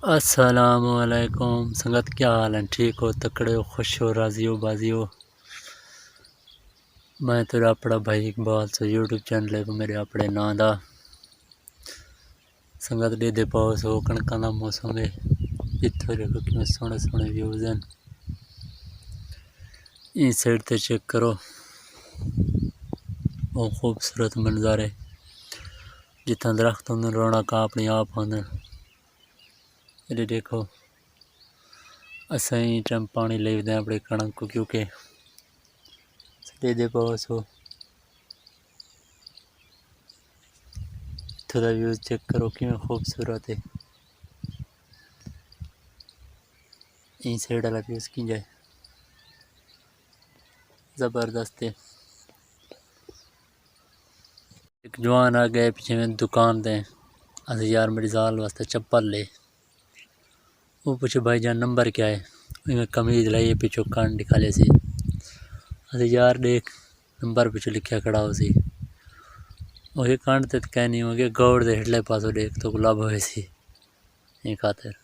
अस्सलामुअलैकुम संगत, क्या हाल है? ठीक हो, तकड़े हो, खुश हो, राजी हो, बाजी हो? मैं तेरा अपना भाई इकबाल से यूट्यूब चैनल है मेरे अपने नां दा। संगत दे पाओ सो कणकां दा मौसम है। इत्थों देखो कितने सोहने सोहने व्यूज हैं। इस साइड ते चेक करो, वो खूबसूरत मंजारे जितना दरख्त होंगे रौनक अपने आप होंगे। ये देखो असाई टाइम पानी ले दें अपने कणक को, क्योंकि दे पाओ सो थोड़ा व्यूज चेक करो कि खूबसूरत है। इन साइड वाला व्यूज की जाए जबरदस्त है। एक जवान आ गए पीछे में दुकान दें, अरे यार मेरी जाल वास्ते चप्पल ले। वो पूछे भाईजान नंबर क्या है? मैं कमीज लाई पीछे कान निकाले सी। अरे यार देख नंबर पीछे लिखा खड़ा हो सी। वो कान ते कह नहीं हो गया गौड़ दे हिटले पासो देख तो गुलाब हो सी खातिर।